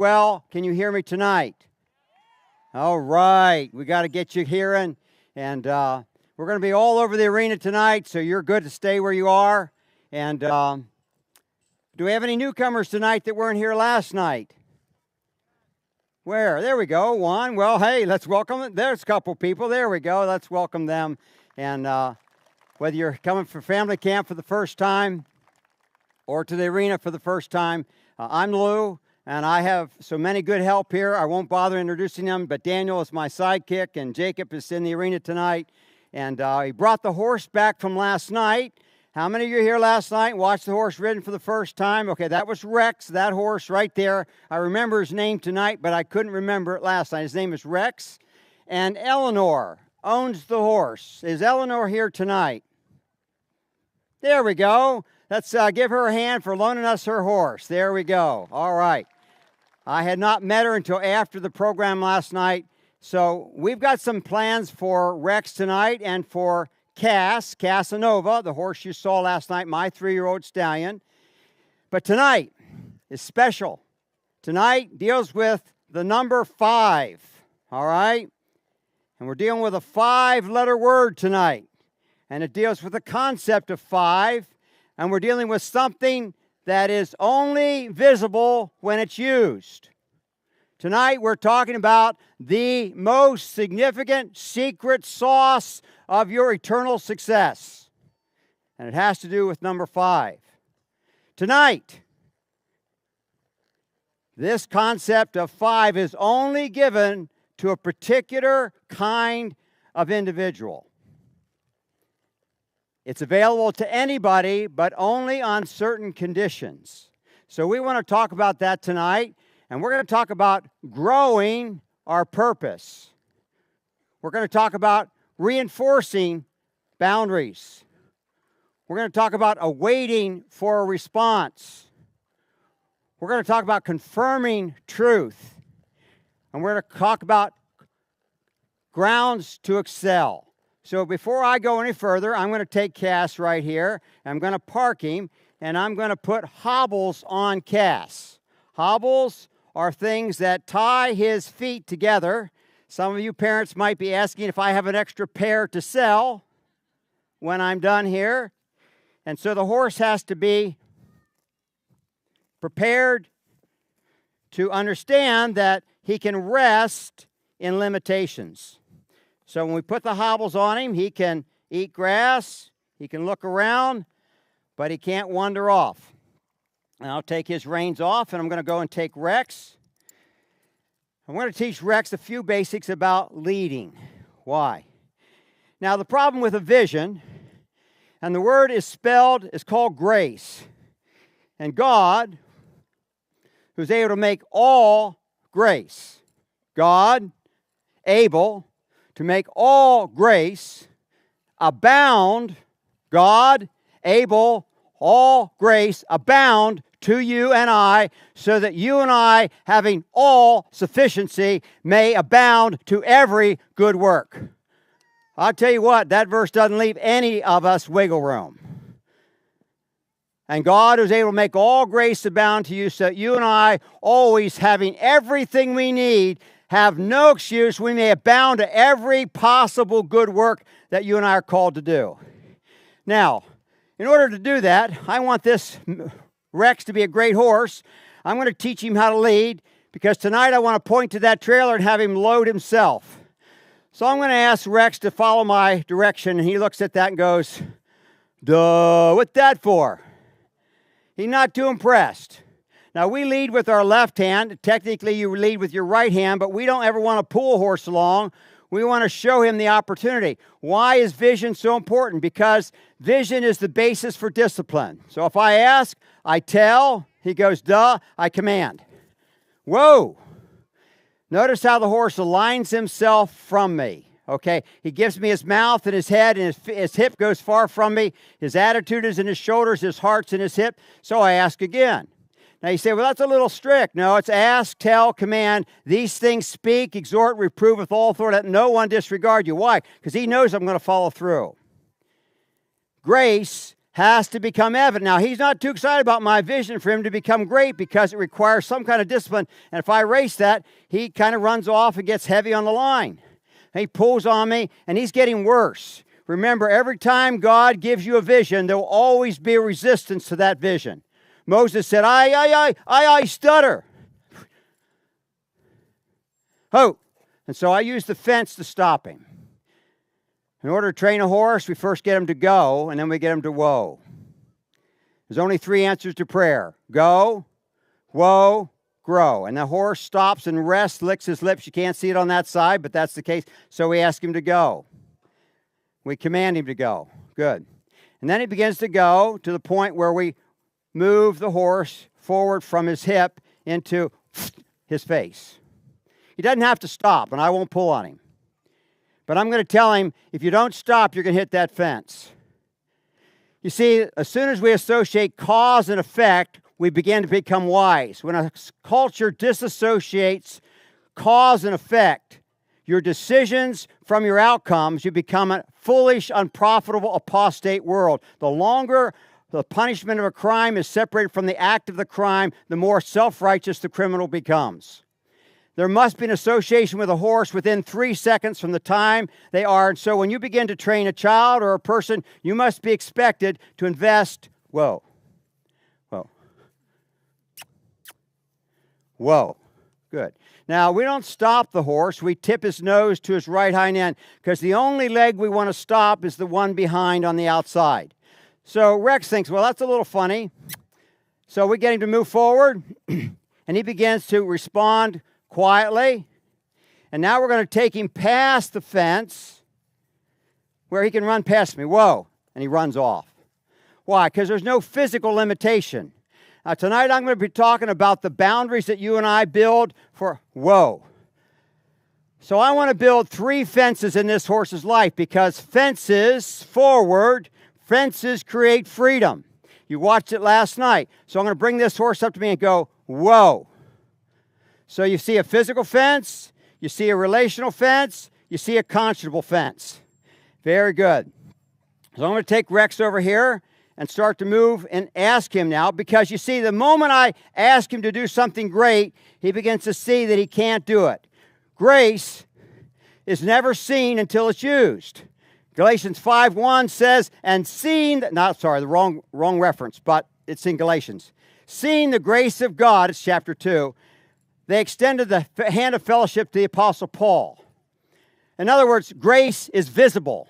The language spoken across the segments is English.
Well, can you hear me tonight? All right, we got to get you hearing, and we're going to be all over the arena tonight, so you're good to stay where you are. And do we have any newcomers tonight that weren't here last night? Where? There we go, one. Well, hey, let's welcome it. There's a couple people. There we go. Let's welcome them. And whether you're coming for family camp for the first time or to the arena for the first time, I'm Lou. And I have so many good help here. I won't bother introducing them, but Daniel is my sidekick, and Jacob is in the arena tonight. And he brought the horse back from last night. How many of you were here last night and watched the horse ridden for the first time? Okay, that was Rex, that horse right there. I remember his name tonight, but I couldn't remember it last night. His name is Rex. And Eleanor owns the horse. Is Eleanor here tonight? There we go. Let's give her a hand for loaning us her horse. There we go. All right. I had not met her until after the program last night. So we've got some plans for Rex tonight and for Casanova, the horse you saw last night, my 3-year-old stallion. But tonight is special. Tonight deals with the number 5. All right? And we're dealing with a 5-letter word tonight. And it deals with the concept of 5. And we're dealing with something that is only visible when it's used. Tonight we're talking about the most significant secret sauce of your eternal success. And it has to do with number 5. Tonight, this concept of 5 is only given to a particular kind of individual. It's available to anybody, but only on certain conditions. So we want to talk about that tonight, and we're going to talk about growing our purpose. We're going to talk about reinforcing boundaries. We're going to talk about awaiting for a response. We're going to talk about confirming truth. And we're going to talk about grounds to excel. So before I go any further, I'm going to take Cass right here. I'm going to park him, and I'm going to put hobbles on Cass. Hobbles are things that tie his feet together. Some of you parents might be asking if I have an extra pair to sell when I'm done here. And so the horse has to be prepared to understand that he can rest in limitations. So when we put the hobbles on him, he can eat grass, he can look around, but he can't wander off. And I'll take his reins off, and I'm going to go and take Rex. I'm going to teach Rex a few basics about leading. Why? Now, the problem with a vision, and the word is called grace. And God, who's able to make all grace, God, able to make all grace abound, God, able, all grace abound to you and I, so that you and I, having all sufficiency, may abound to every good work. I'll tell you what, that verse doesn't leave any of us wiggle room. And God is able to make all grace abound to you, so that you and I, always having everything we need, have no excuse. We may abound to every possible good work that you and I are called to do. Now, in order to do that, I want this Rex to be a great horse. I'm going to teach him how to lead, because tonight I want to point to that trailer and have him load himself. So I'm going to ask Rex to follow my direction, and he looks at that and goes, duh, what's that for? He's not too impressed. Now, we lead with our left hand. Technically, you lead with your right hand, but we don't ever want to pull a horse along. We want to show him the opportunity. Why is vision so important? Because vision is the basis for discipline. So if I ask, I tell, he goes, duh, I command. Whoa! Notice how the horse aligns himself from me. Okay, he gives me his mouth and his head, and his hip goes far from me. His attitude is in his shoulders, his heart's in his hip. So I ask again. Now you say, well, that's a little strict. No, it's ask, tell, command. These things speak, exhort, reprove with all authority. Let no one disregard you. Why? Because he knows I'm going to follow through. Grace has to become evident. Now, he's not too excited about my vision for him to become great because it requires some kind of discipline. And if I race that, he kind of runs off and gets heavy on the line. He pulls on me, and he's getting worse. Remember, every time God gives you a vision, there will always be a resistance to that vision. Moses said, I stutter. Oh, and so I used the fence to stop him. In order to train a horse, we first get him to go, and then we get him to whoa. There's only 3 answers to prayer. Go, whoa, grow. And the horse stops and rests, licks his lips. You can't see it on that side, but that's the case. So we ask him to go. We command him to go. Good. And then he begins to go to the point where we move the horse forward from his hip into his face. He doesn't have to stop, and I won't pull on him. But I'm going to tell him, if you don't stop, you're going to hit that fence. You see, as soon as we associate cause and effect, we begin to become wise. When a culture disassociates cause and effect, your decisions from your outcomes, you become a foolish, unprofitable, apostate world. The longer the punishment of a crime is separated from the act of the crime, the more self-righteous the criminal becomes. There must be an association with a horse within 3 seconds from the time they are. And so when you begin to train a child or a person, you must be expected to invest. Whoa. Good. Now, we don't stop the horse. We tip his nose to his right hind end because the only leg we want to stop is the one behind on the outside. So Rex thinks, well, that's a little funny. So we get him to move forward, and he begins to respond quietly. And now we're going to take him past the fence where he can run past me. Whoa. And he runs off. Why? Because there's no physical limitation. Now, tonight I'm going to be talking about the boundaries that you and I build for whoa. So I want to build 3 fences in this horse's life because fences create freedom. You watched it last night. So I'm going to bring this horse up to me and go, whoa. So you see a physical fence, you see a relational fence, you see a conscionable fence. Very good. So I'm going to take Rex over here and start to move and ask him now, because you see, the moment I ask him to do something great, he begins to see that he can't do it. Grace is never seen until it's used. Galatians 5:1 says, and seeing, the wrong reference, but it's in Galatians. Seeing the grace of God, it's chapter 2, they extended the hand of fellowship to the Apostle Paul. In other words, grace is visible.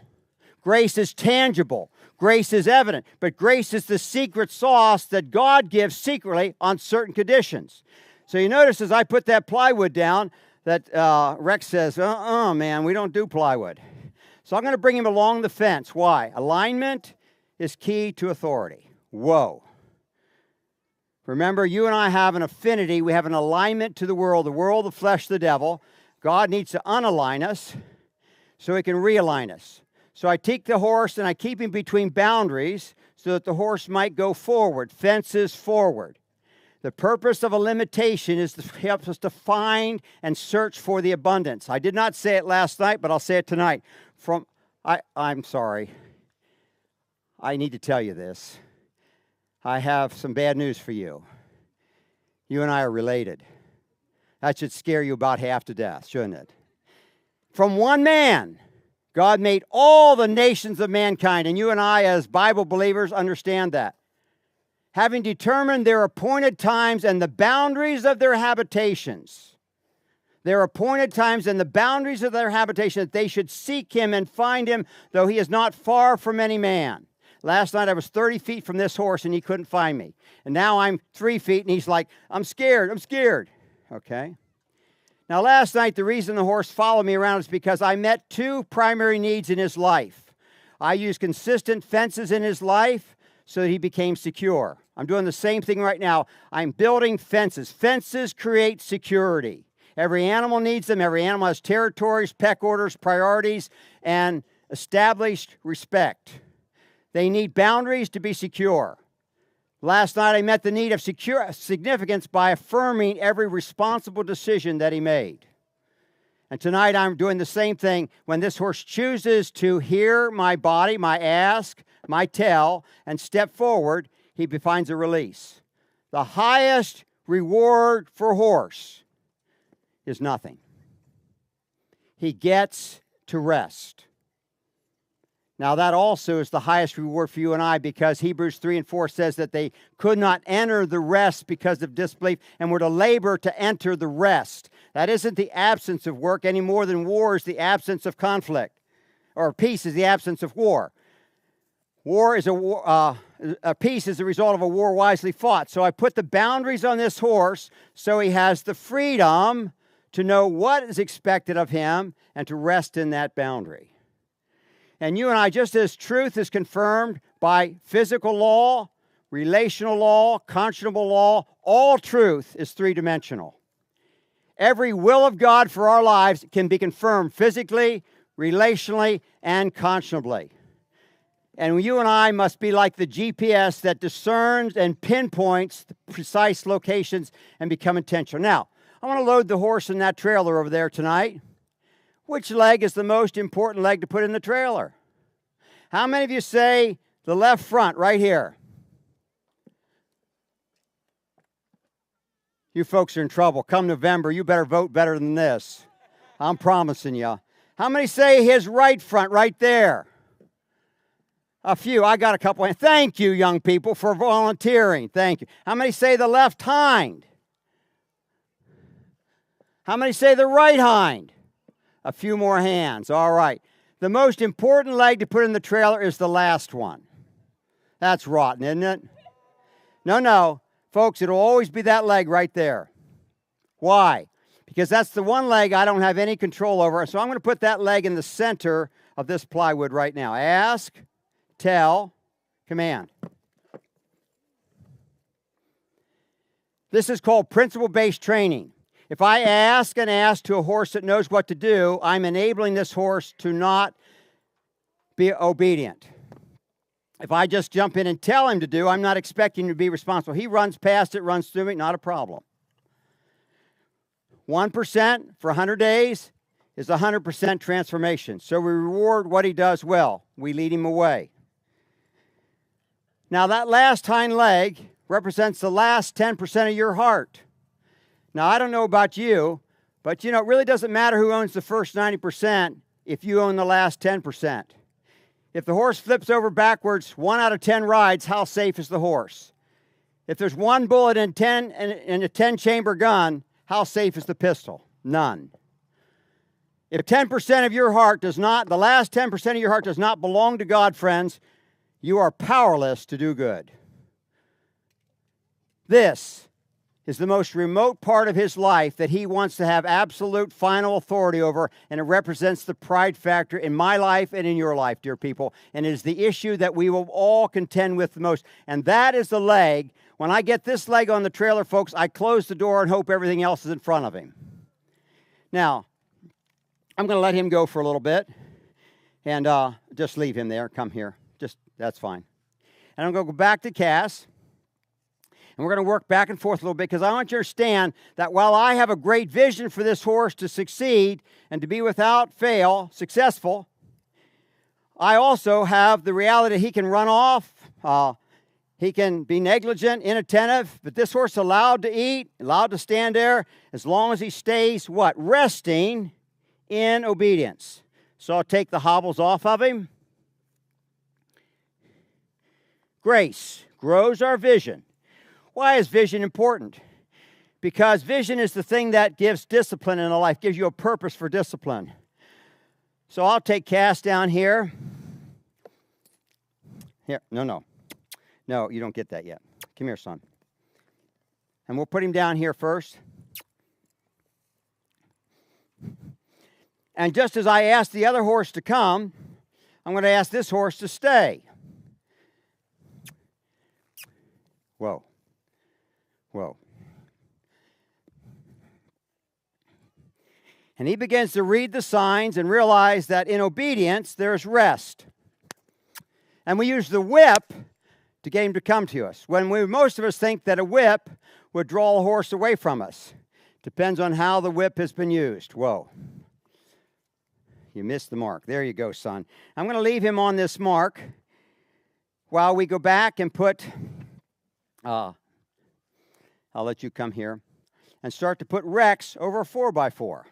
Grace is tangible. Grace is evident. But grace is the secret sauce that God gives secretly on certain conditions. So you notice as I put that plywood down that Rex says, man, we don't do plywood. So I'm going to bring him along the fence. Why? Alignment is key to authority. Whoa. Remember, you and I have an affinity. We have an alignment to the world, the flesh, the devil. God needs to unalign us so he can realign us. So I take the horse and I keep him between boundaries so that the horse might go forward, fences forward. The purpose of a limitation is to help us to find and search for the abundance. I did not say it last night, but I'll say it tonight. I'm sorry. I need to tell you this. I have some bad news for you. You and I are related. That should scare you about half to death, shouldn't it? From one man, God made all the nations of mankind, and you and I, as Bible believers, understand that. Having determined their appointed times and the boundaries of their habitations, that they should seek him and find him, though he is not far from any man. Last night I was 30 feet from this horse and he couldn't find me. And now I'm 3 feet and he's like, I'm scared. Okay? Now last night the reason the horse followed me around is because I met 2 primary needs in his life. I used consistent fences in his life so that he became secure. I'm doing the same thing right now. I'm building fences. Fences create security. Every animal needs them. Every animal has territories, peck orders, priorities, and established respect. They need boundaries to be secure. Last night I met the need of significance by affirming every responsible decision that he made. And tonight I'm doing the same thing. When this horse chooses to hear my body, my ask, my tell, and step forward, he finds a release. The highest reward for a horse is nothing. He gets to rest. Now that also is the highest reward for you and I, because Hebrews 3 and 4 says that they could not enter the rest because of disbelief and were to labor to enter the rest. That isn't the absence of work any more than war is the absence of conflict, or peace is the absence of war. War is a peace is the result of a war wisely fought. So I put the boundaries on this horse so he has the freedom to know what is expected of him and to rest in that boundary. And you and I, just as truth is confirmed by physical law, relational law, conscionable law, all truth is three-dimensional. Every will of God for our lives can be confirmed physically, relationally, and conscionably. And you and I must be like the GPS that discerns and pinpoints the precise locations and become intentional. Now, I want to load the horse in that trailer over there tonight. Which leg is the most important leg to put in the trailer? How many of you say the left front right here? You folks are in trouble. Come November, you better vote better than this. I'm promising you. How many say his right front right there? A few. I got a couple. Thank you, young people, for volunteering. Thank you. How many say the left hind? How many say the right hind? A few more hands. All right. The most important leg to put in the trailer is the last one. That's rotten, isn't it? No. Folks, it'll always be that leg right there. Why? Because that's the one leg I don't have any control over. So I'm going to put that leg in the center of this plywood right now. Ask, tell, command. This is called principle-based training. If I ask and ask to a horse that knows what to do, I'm enabling this horse to not be obedient. If I just jump in and tell him to do, I'm not expecting him to be responsible. He runs past it, runs through me, not a problem. 1% for 100 days is 100% transformation. So we reward what he does well. We lead him away. Now that last hind leg represents the last 10% of your heart. Now, I don't know about you, but it really doesn't matter who owns the first 90% if you own the last 10%. If the horse flips over backwards 1 out of 10 rides, how safe is the horse? If there's one bullet in a 10-chamber gun, how safe is the pistol? None. If 10% of your heart does not, the last 10% of your heart does not belong to God, friends, you are powerless to do good. This is the most remote part of his life that he wants to have absolute final authority over, and it represents the pride factor in my life and in your life, dear people, and it is the issue that we will all contend with the most, and that is the leg. When I get this leg on the trailer, folks, I close the door and hope everything else is in front of him. Now, I'm going to let him go for a little bit, and just leave him there. Come here. That's fine. And I'm going to go back to Cass. And we're going to work back and forth a little bit, because I want you to understand that while I have a great vision for this horse to succeed and to be without fail successful, I also have the reality that he can run off, he can be negligent, inattentive, but this horse is allowed to eat, allowed to stand there as long as he stays, what? Resting in obedience. So I'll take the hobbles off of him. Grace grows our vision. Why is vision important? Because vision is the thing that gives discipline in a life, gives you a purpose for discipline. So I'll take Cass down here. Here, no, you don't get that yet. Come here, son. And we'll put him down here first. And just as I asked the other horse to come, I'm going to ask this horse to stay. Whoa. And he begins to read the signs and realize that in obedience, there's rest. And we use the whip to get him to come to us. Most of us think that a whip would draw a horse away from us. Depends on how the whip has been used. Whoa. You missed the mark. There you go, son. I'm going to leave him on this mark while we go back and put, I'll let you come here, and start to put Rex over a 4x4.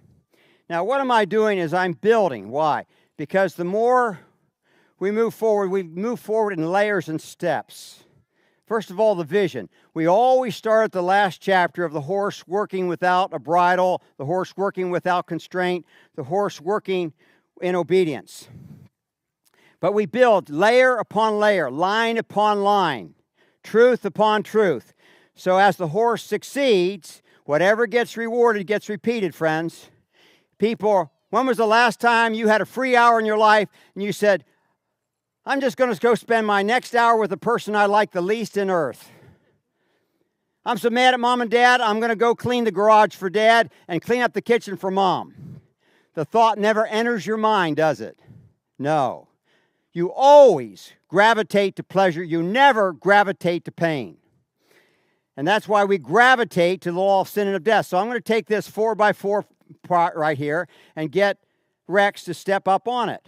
Now, what am I doing is I'm building. Why? Because the more we move forward in layers and steps. First of all, the vision. We always start at the last chapter of the horse working without a bridle, the horse working without constraint, the horse working in obedience. But we build layer upon layer, line upon line, truth upon truth. So as the horse succeeds, whatever gets rewarded gets repeated, friends. People, when was the last time you had a free hour in your life and you said, I'm just going to go spend my next hour with the person I like the least in earth? I'm so mad at mom and dad, I'm going to go clean the garage for dad and clean up the kitchen for mom. The thought never enters your mind, does it? No. You always gravitate to pleasure. You never gravitate to pain. And that's why we gravitate to the law of sin and of death. So I'm going to take this 4x4 part right here and get Rex to step up on it.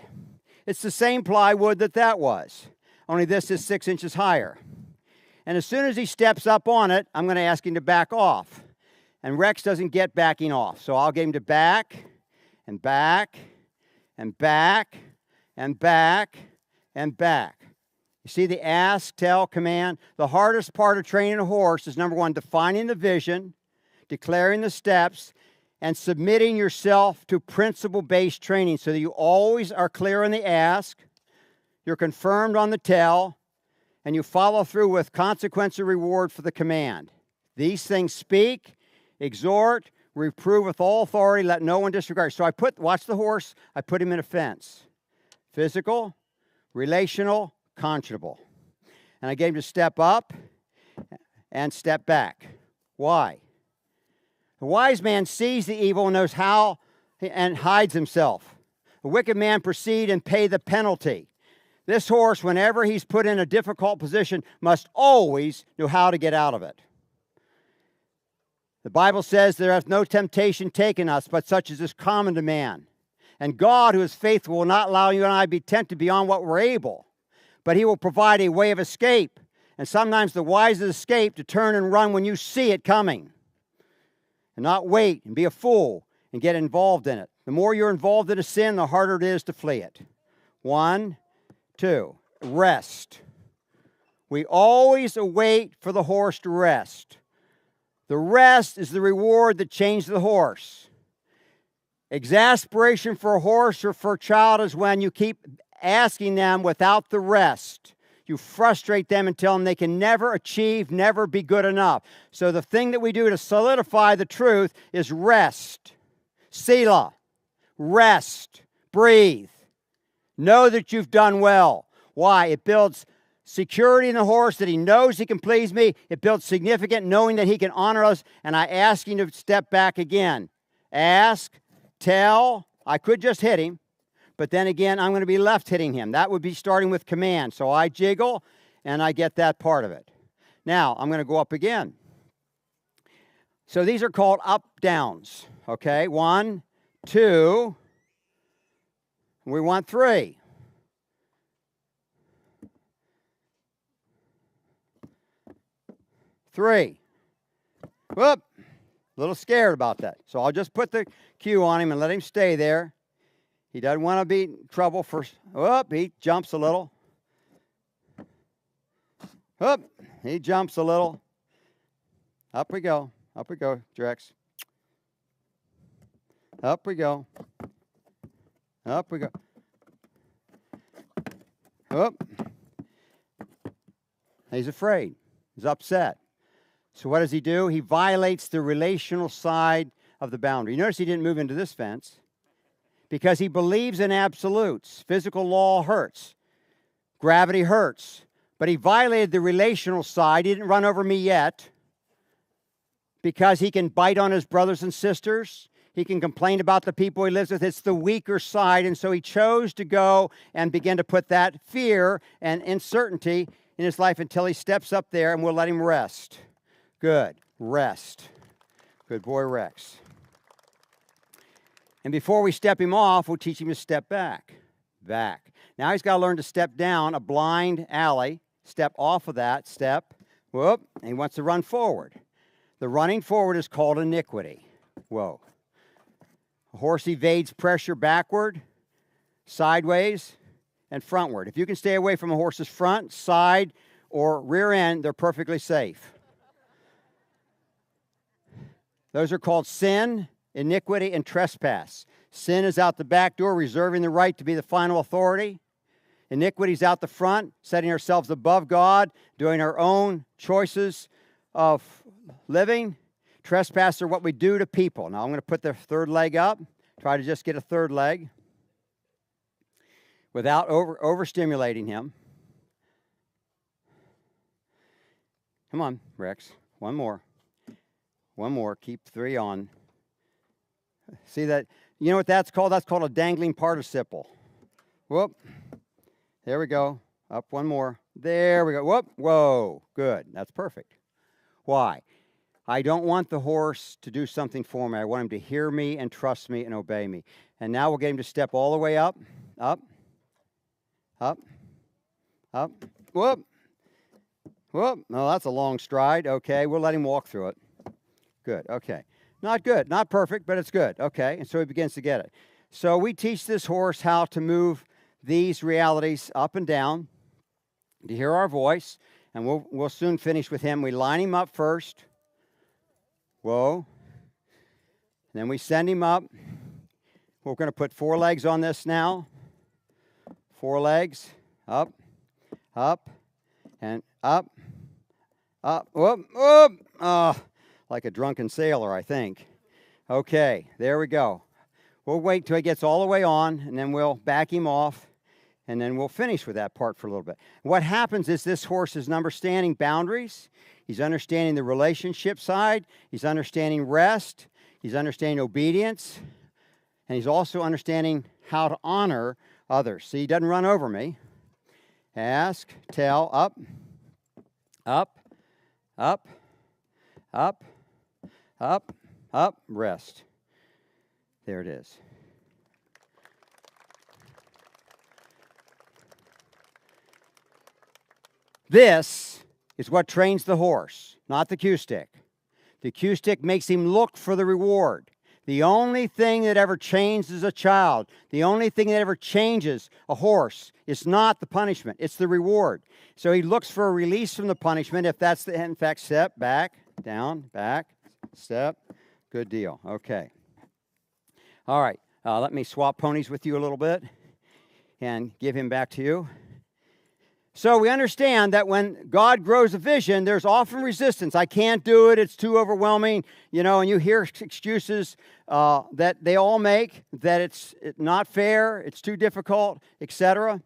It's the same plywood that was, only this is 6 inches higher. And as soon as he steps up on it, I'm going to ask him to back off. And Rex doesn't get backing off. So I'll get him to back, and back, and back, and back, and back. You see the ask, tell, command? The hardest part of training a horse is, number one, defining the vision, declaring the steps, and submitting yourself to principle-based training so that you always are clear on the ask, you're confirmed on the tell, and you follow through with consequence and reward for the command. These things speak, exhort, reprove with all authority, let no one disregard. So watch the horse, I put him in a fence. Physical, relational, conscionable. And I gave him to step up and step back. Why? The wise man sees the evil and knows how and hides himself. The wicked man proceed and pay the penalty. This horse, whenever he's put in a difficult position, must always know how to get out of it. The Bible says there hath no temptation taken us, but such as is common to man. And God, who is faithful, will not allow you and I to be tempted beyond what we're able, but he will provide a way of escape. And sometimes the wisest escape to turn and run when you see it coming. And not wait and be a fool and get involved in it. The more you're involved in a sin, the harder it is to flee it. 1, 2, rest. We always await for the horse to rest. The rest is the reward that changed the horse. Exasperation for a horse or for a child is when you keep asking them without the rest. You frustrate them and tell them they can never achieve, never be good enough. So the thing that we do to solidify the truth is rest. Selah. Rest. Breathe. Know that you've done well. Why? It builds security in the horse that he knows he can please me. It builds significant knowing that he can honor us. And I ask him to step back again. Ask, tell. I could just hit him. But then again, I'm going to be left hitting him. That would be starting with command. So I jiggle, and I get that part of it. Now, I'm going to go up again. So these are called up-downs. Okay, 1, 2. We want 3. Whoop. A little scared about that. So I'll just put the cue on him and let him stay there. He doesn't want to be in trouble first. Whoop, he jumps a little. Whoop, he jumps a little. Up we go, Drex. Up we go. Up we go. Whoop. He's afraid. He's upset. So what does he do? He violates the relational side of the boundary. You notice he didn't move into this fence. Because he believes in absolutes. Physical law hurts. Gravity hurts. But he violated the relational side. He didn't run over me yet. Because he can bite on his brothers and sisters. He can complain about the people he lives with. It's the weaker side. And so he chose to go and begin to put that fear and uncertainty in his life until he steps up there, and we'll let him rest. Good. Rest. Good boy, Rex. And before we step him off, we'll teach him to step back, back. Now he's got to learn to step down a blind alley, step off of that, step, whoop, and he wants to run forward. The running forward is called iniquity. Whoa. A horse evades pressure backward, sideways, and frontward. If you can stay away from a horse's front, side, or rear end, they're perfectly safe. Those are called sin, iniquity, and trespass. Sin is out the back door, reserving the right to be the final authority. Iniquity is out the front, setting ourselves above God, doing our own choices of living. Trespass are what we do to people. Now I'm going to put the third leg up. Try to just get a third leg without overstimulating him. Come on, Rex. One more. One more. Keep 3 on. See that? You know what that's called? That's called a dangling participle. Whoop. There we go. Up one more. There we go. Whoop. Whoa. Good. That's perfect. Why? I don't want the horse to do something for me. I want him to hear me and trust me and obey me. And now we'll get him to step all the way up, up, up, up. Whoop. Whoop. No, that's a long stride. Okay, we'll let him walk through it. Good. Okay. Not good. Not perfect, but it's good. Okay, and so he begins to get it. So we teach this horse how to move these realities up and down, to hear our voice, and we'll soon finish with him. We line him up first. Whoa. And then we send him up. We're going to put 4 legs on this now. 4 legs. Up, up, and up, up, whoop, whoop. Like a drunken sailor, I think. Okay, there we go. We'll wait till he gets all the way on, and then we'll back him off, and then we'll finish with that part for a little bit. What happens is this horse is understanding boundaries. He's understanding the relationship side. He's understanding rest. He's understanding obedience. And he's also understanding how to honor others. See, he doesn't run over me. Ask, tell, up, up, up, up, up, up, rest. There it is. This is what trains the horse, not the cue stick. The cue stick makes him look for the reward. The only thing that ever changes a child, the only thing that ever changes a horse is not the punishment, it's the reward. So he looks for a release from the punishment. If that's the, in fact, step, back, down, back, step. Good deal. Okay. All right. Let me swap ponies with you a little bit and give him back to you. So we understand that when God grows a vision, there's often resistance. I can't do it. It's too overwhelming. You know, and you hear excuses that they all make, that it's not fair, it's too difficult, etc.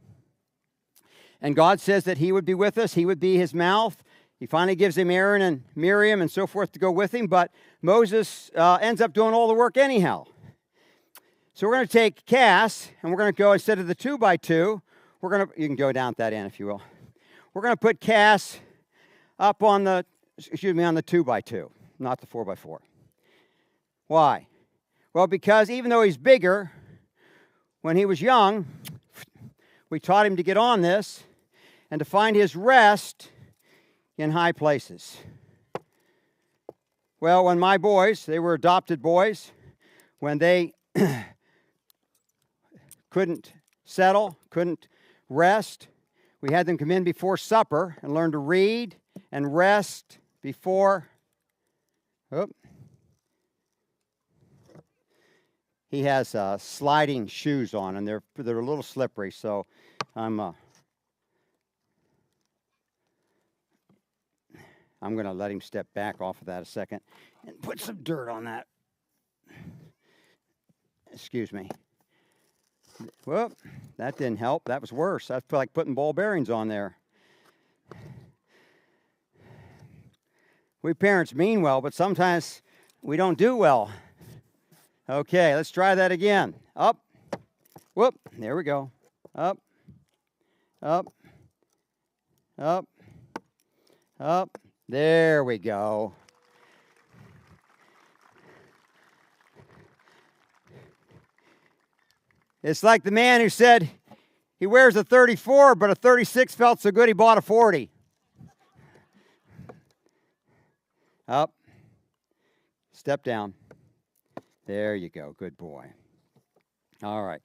And God says that he would be with us. He would be his mouth. He finally gives him Aaron and Miriam and so forth to go with him. But Moses ends up doing all the work anyhow. So we're going to take Cass, and we're going to go, instead of the 2x2, you can go down at that end if you will. We're going to put Cass up on the 2x2, not the 4x4. Why? Well, because even though he's bigger, when he was young, we taught him to get on this and to find his rest in high places. Well, when my boys, they were adopted boys, when they couldn't settle, couldn't rest, we had them come in before supper and learn to read and rest before. He has sliding shoes on, and they're a little slippery, so I'm going to let him step back off of that a second and put some dirt on that. Excuse me. Whoop, that didn't help. That was worse. That's like putting ball bearings on there. We parents mean well, but sometimes we don't do well. Okay, let's try that again. Up. Whoop, there we go. Up. Up. Up. Up. There we go. It's like the man who said he wears a 34, but a 36 felt so good he bought a 40. Up. Step down. There you go. Good boy. All right.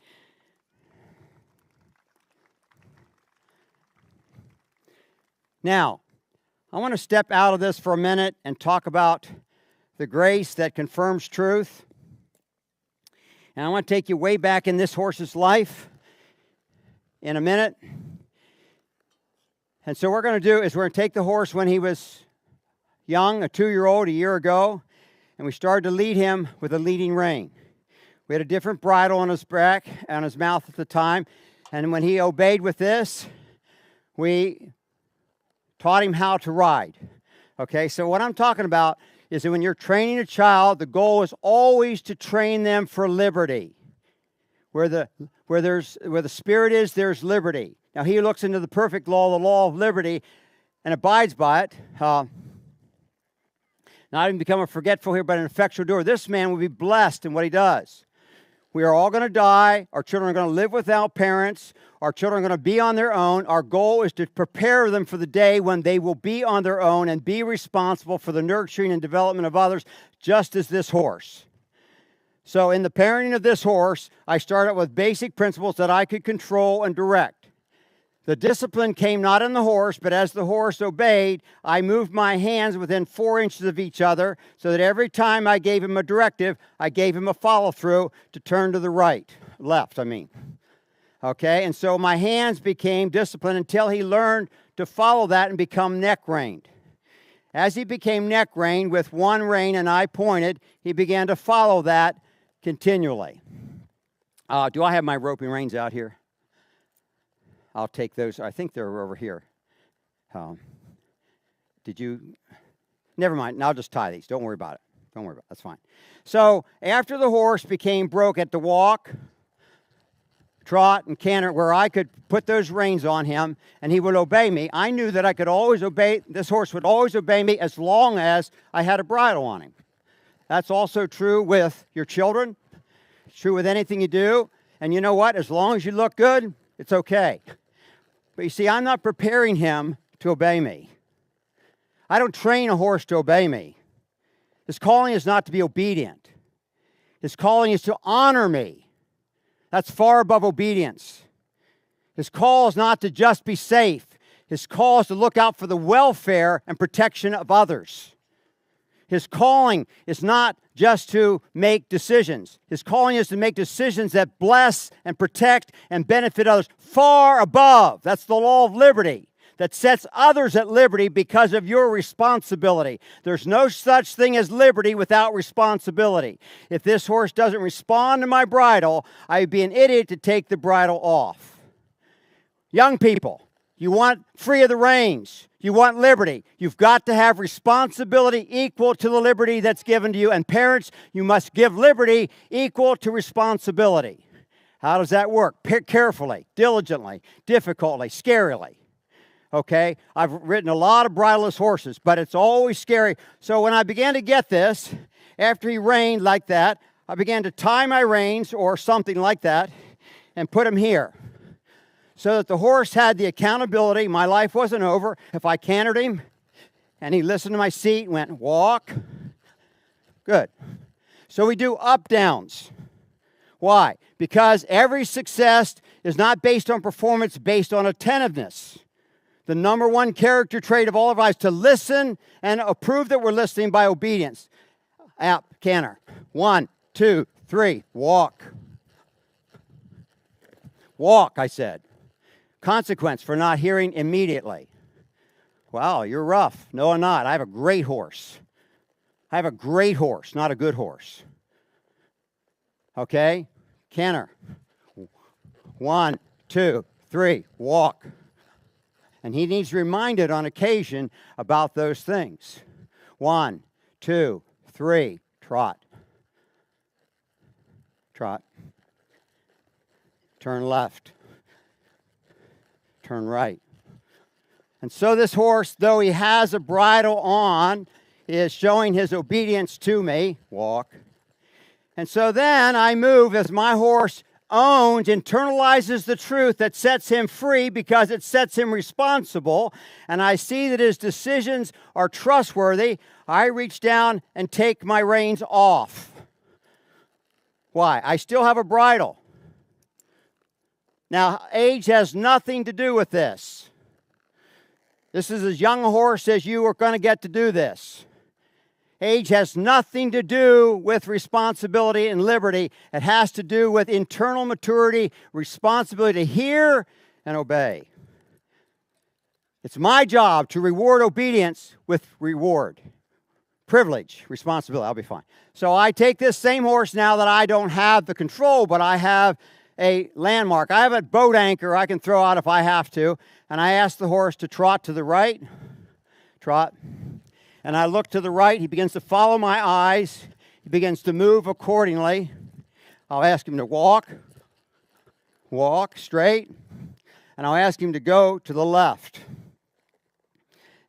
Now, I want to step out of this for a minute and talk about the grace that confirms truth. And I want to take you way back in this horse's life in a minute. And so what we're going to do is we're going to take the horse when he was young, a 2-year-old, a year ago, and we started to lead him with a leading rein. We had a different bridle on his back, on his mouth at the time, and when he obeyed with this, we taught him how to ride. Okay, so what I'm talking about is that when you're training a child, the goal is always to train them for liberty. Where the Spirit is, there's liberty. Now, he looks into the perfect law, the law of liberty, and abides by it. Not even become a forgetful here, but an effectual doer. This man will be blessed in what he does. We are all going to die. Our children are going to live without parents. Our children are going to be on their own. Our goal is to prepare them for the day when they will be on their own and be responsible for the nurturing and development of others, just as this horse. So in the parenting of this horse, I started with basic principles that I could control and direct. The discipline came not in the horse, but as the horse obeyed, I moved my hands within 4 inches of each other so that every time I gave him a directive, I gave him a follow-through to turn to the left. Okay, and so my hands became disciplined until he learned to follow that and become neck-reined. As he became neck-reined with one rein and I pointed, he began to follow that continually. Do I have my roping reins out here? I'll take those. I think they're over here. Did you? Never mind. I'll just tie these. Don't worry about it. Don't worry about it. That's fine. So after the horse became broke at the walk, trot, and canter, where I could put those reins on him and he would obey me, I knew that I could always obey. This horse would always obey me as long as I had a bridle on him. That's also true with your children. It's true with anything you do. And you know what? As long as you look good, it's okay. But you see, I'm not preparing him to obey me. I don't train a horse to obey me. His calling is not to be obedient. His calling is to honor me. That's far above obedience. His call is not to just be safe. His call is to look out for the welfare and protection of others. His calling is not just to make decisions. His calling is to make decisions that bless and protect and benefit others far above. That's the law of liberty that sets others at liberty because of your responsibility. There's no such thing as liberty without responsibility. If this horse doesn't respond to my bridle, I'd be an idiot to take the bridle off. Young people, you want free of the reins. You want liberty. You've got to have responsibility equal to the liberty that's given to you. And parents, you must give liberty equal to responsibility. How does that work? Carefully, diligently, difficultly, scarily. Okay? I've ridden a lot of bridleless horses, but it's always scary. So when I began to get this, after he reined like that, I began to tie my reins or something like that and put them here, so that the horse had the accountability. My life wasn't over. If I cantered him and he listened to my seat and went, walk, good. So we do up-downs. Why? Because every success is not based on performance, based on attentiveness. The number one character trait of all of us is to listen and approve that we're listening by obedience. Up, canter. 1, 2, 3, walk. Walk, I said. Consequence for not hearing immediately. Wow, you're rough. No, I'm not. I have a great horse. I have a great horse, not a good horse. Okay? Canter. 1, 2, 3, walk. And he needs reminded on occasion about those things. 1, 2, 3, trot. Trot. Turn left. Turn right. And so this horse, though he has a bridle on, is showing his obedience to me. Walk. And so then I move as my horse owns, internalizes the truth that sets him free because it sets him responsible, and I see that his decisions are trustworthy, I reach down and take my reins off. Why? I still have a bridle. Now, age has nothing to do with this. This is as young a horse as you are going to get to do this. Age has nothing to do with responsibility and liberty. It has to do with internal maturity, responsibility to hear and obey. It's my job to reward obedience with reward. Privilege, responsibility, I'll be fine. So I take this same horse now that I don't have the control, but I have a landmark. I have a boat anchor I can throw out if I have to, and I ask the horse to trot to the right, trot. And I look to the right. He begins to follow my eyes. He begins to move accordingly. I'll ask him to walk straight. And I'll ask him to go to the left.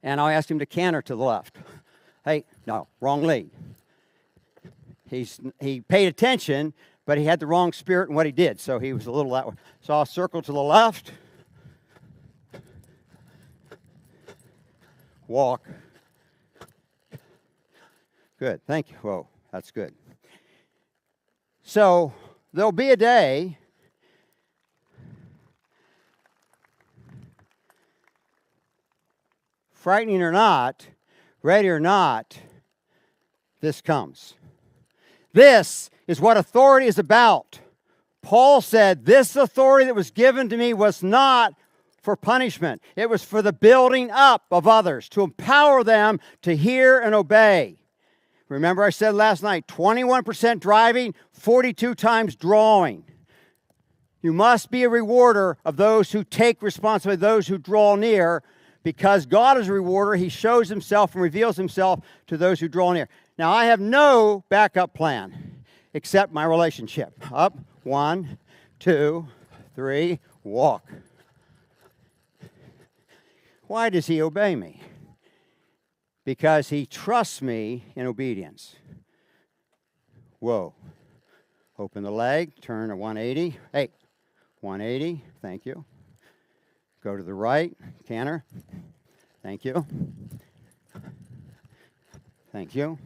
And I'll ask him to canter to the left. Hey, no, wrong lead. He paid attention, but he had the wrong spirit in what he did. So he was a little that way. So I'll circle to the left. Walk. Good, thank you. Whoa, that's good. So there'll be a day frightening or not, ready or not, this comes. This is what authority is about. Paul said, this authority that was given to me was not for punishment. It was for the building up of others, to empower them to hear and obey. Remember I said last night, 21% driving, 42 times drawing. You must be a rewarder of those who take responsibility, those who draw near, because God is a rewarder. He shows himself and reveals himself to those who draw near. Now, I have no backup plan except my relationship. Up, 1, 2, 3, walk. Why does he obey me? Because he trusts me in obedience. Whoa. Open the leg, turn to 180. Hey, 180, thank you. Go to the right, canter. Thank you. Thank you.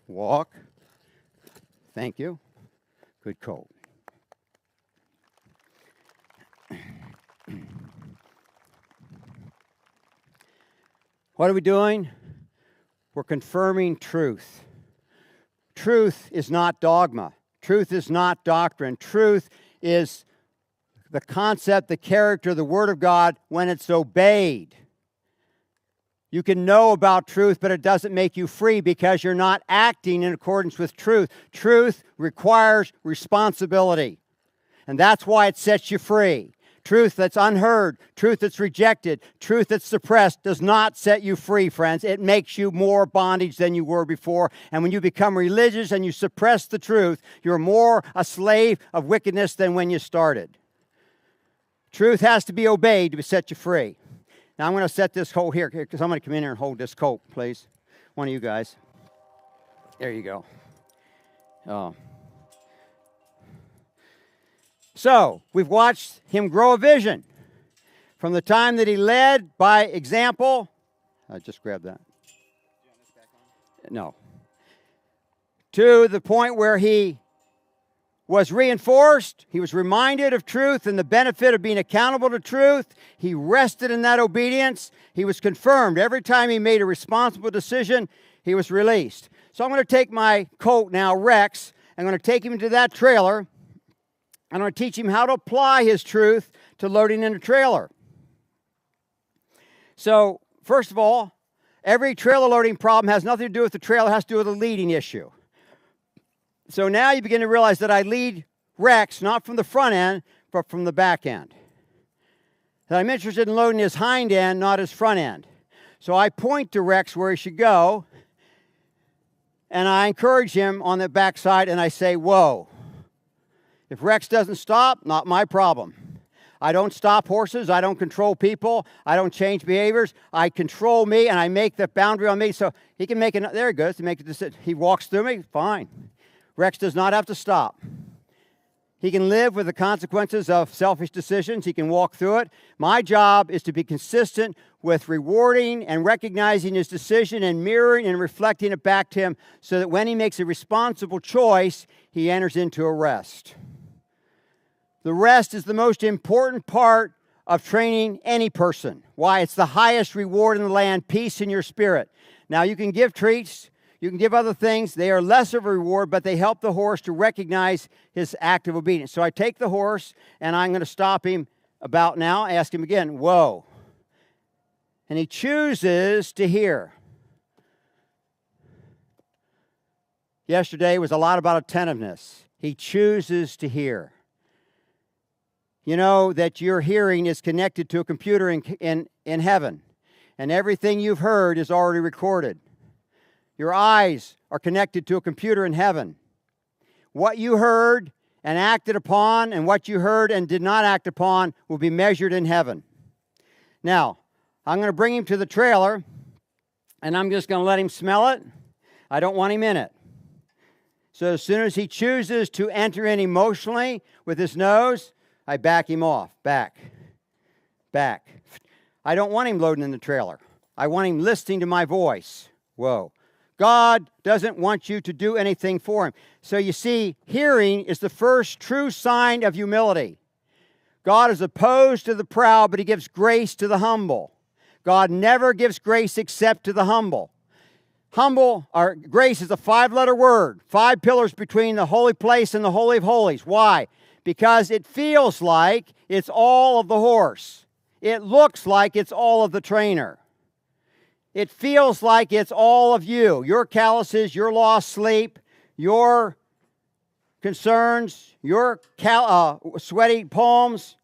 Walk. Thank you. Good colt. What are we doing? We're confirming truth. Truth is not dogma. Truth is not doctrine. Truth is the concept, the character, the Word of God when it's obeyed. You can know about truth, but it doesn't make you free because you're not acting in accordance with truth. Truth requires responsibility, and that's why it sets you free. Truth that's unheard, truth that's rejected, truth that's suppressed does not set you free, friends. It makes you more bondage than you were before. And when you become religious and you suppress the truth, you're more a slave of wickedness than when you started. Truth has to be obeyed to set you free. Now I'm going to set this colt here, because I'm going to come in here and hold this colt, please. One of you guys. There you go. Oh. So, we've watched him grow a vision. From the time that he led by example. I just grabbed that. No. To the point where he was reinforced. He was reminded of truth and the benefit of being accountable to truth. He rested in that obedience. He was confirmed. Every time he made a responsible decision, he was released. So I'm going to take my colt now, Rex. I'm going to take him to that trailer. I'm going to teach him how to apply his truth to loading in a trailer. So, first of all, every trailer loading problem has nothing to do with the trailer, it has to do with a leading issue. So now you begin to realize that I lead Rex not from the front end, but from the back end. That I'm interested in loading his hind end, not his front end. So I point to Rex where he should go, and I encourage him on the backside, and I say, whoa. If Rex doesn't stop, not my problem. I don't stop horses. I don't control people. I don't change behaviors. I control me, and I make the boundary on me. So he can make it. There he goes. To make a decision. He walks through me. Fine. Rex does not have to stop. He can live with the consequences of selfish decisions. He can walk through it. My job is to be consistent with rewarding and recognizing his decision and mirroring and reflecting it back to him so that when he makes a responsible choice, he enters into a rest. The rest is the most important part of training any person. Why? It's the highest reward in the land, peace in your spirit. Now, you can give treats. You can give other things. They are less of a reward, but they help the horse to recognize his act of obedience. So I take the horse, and I'm going to stop him about now, ask him again, whoa. And he chooses to hear. Yesterday was a lot about attentiveness. He chooses to hear. You know that your hearing is connected to a computer in heaven, and everything you've heard is already recorded. Your eyes are connected to a computer in heaven. What you heard and acted upon and what you heard and did not act upon will be measured in heaven. Now, I'm going to bring him to the trailer, and I'm just going to let him smell it. I don't want him in it. So as soon as he chooses to enter in emotionally with his nose, I back him off. Back. I don't want him loading in the trailer. I want him listening to my voice. Whoa. God doesn't want you to do anything for him. So you see, hearing is the first true sign of humility. God is opposed to the proud, but he gives grace to the humble. God never gives grace except to the humble. Grace is a 5-letter word, 5 pillars between the holy place and the Holy of Holies. Why? Because it feels like it's all of the horse. It looks like it's all of the trainer. It feels like it's all of you, your calluses, your lost sleep, your concerns, your sweaty palms.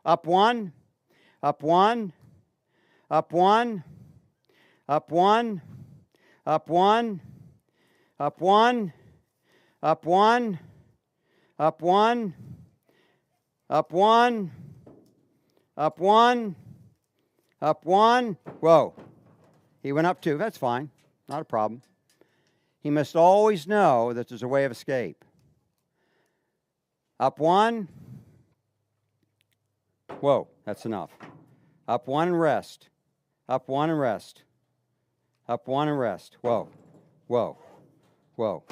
Up one, up one, up one, up one, up one, up one, up one, up one, up one, up one, up one. Whoa. He went up 2. That's fine. Not a problem. He must always know that there's a way of escape. Up 1. Whoa, that's enough. Up 1 and rest. Up 1 and rest. Up 1 and rest. Whoa, whoa, whoa.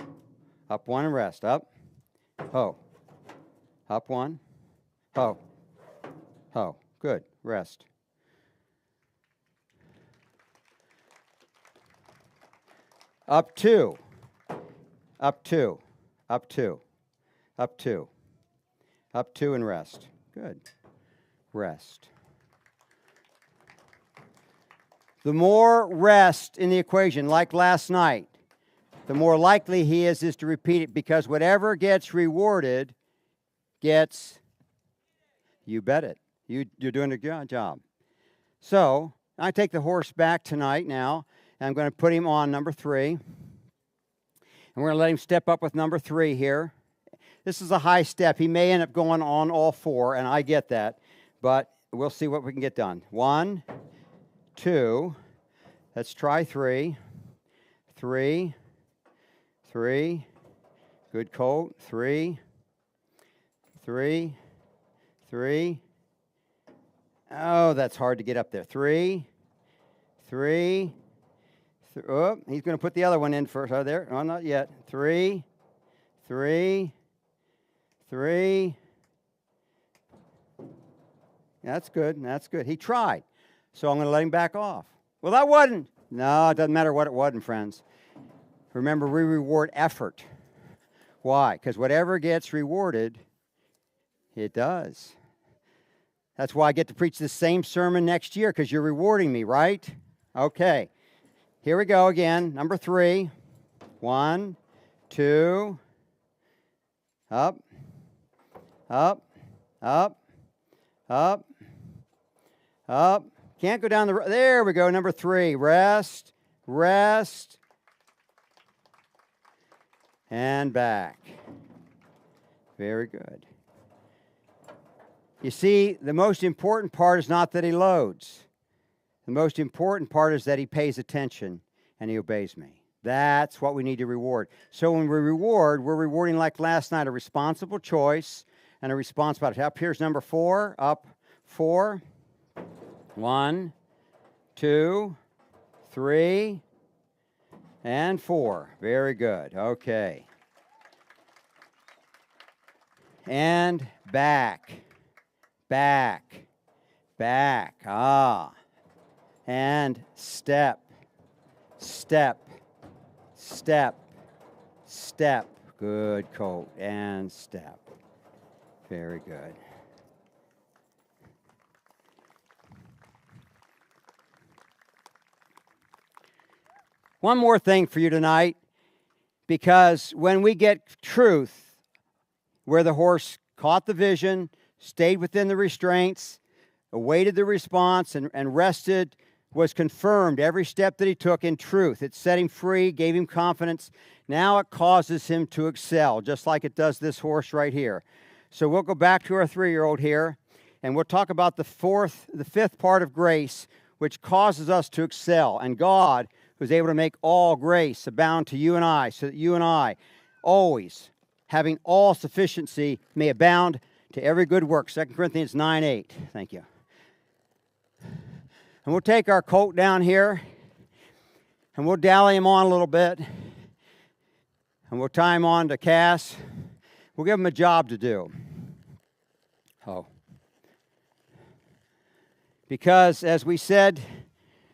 Up 1 and rest. Up. Ho. Up 1. Ho. Ho. Good. Rest. Up 2, up 2, up 2, up 2, up 2 and rest. Good. Rest. The more rest in the equation, like last night, the more likely he is to repeat it because whatever gets rewarded gets, you bet it. You're doing a good job. So I take the horse back tonight now. I'm going to put him on number 3. And we're going to let him step up with number 3 here. This is a high step. He may end up going on all 4, and I get that. But we'll see what we can get done. 1, 2. Let's try 3. 3. 3. Good colt. 3. 3. 3. Oh, that's hard to get up there. 3. 3. Oh, he's going to put the other one in first. Oh, there. Oh, not yet. 3, 3, 3. That's good. That's good. He tried. So I'm going to let him back off. Well, that wasn't. No, it doesn't matter what it wasn't, friends. Remember, we reward effort. Why? Because whatever gets rewarded, it does. That's why I get to preach the same sermon next year, because you're rewarding me, right? Okay. Here we go again. Number 3. 1, 2. Up. Up. Up. Up. Up. Can't go down the road. There we go. Number 3. Rest. Rest. And back. Very good. You see, the most important part is not that he loads. The most important part is that he pays attention and he obeys me. That's what we need to reward. So when we reward, we're rewarding like last night, a responsible choice, and a response about it. Up here's number 4. Up 4. 1, 2, 3, and 4. Very good. Okay. And back. Back. Back. Ah. And step. Step. Step. Step. Good, colt. And step. Very good. One more thing for you tonight, because when we get truth, where the horse caught the vision, stayed within the restraints, awaited the response, and rested, was confirmed every step that he took in truth. It set him free, gave him confidence. Now it causes him to excel, just like it does this horse right here. So we'll go back to our 3-year-old here, and we'll talk about the 5th part of grace, which causes us to excel. And God, who's able to make all grace abound to you and I, so that you and I, always having all sufficiency, may abound to every good work. 2 Corinthians 9:8. Thank you. And we'll take our colt down here, and we'll dally him on a little bit, and we'll tie him on to Cass. We'll give him a job to do. Oh. Because, as we said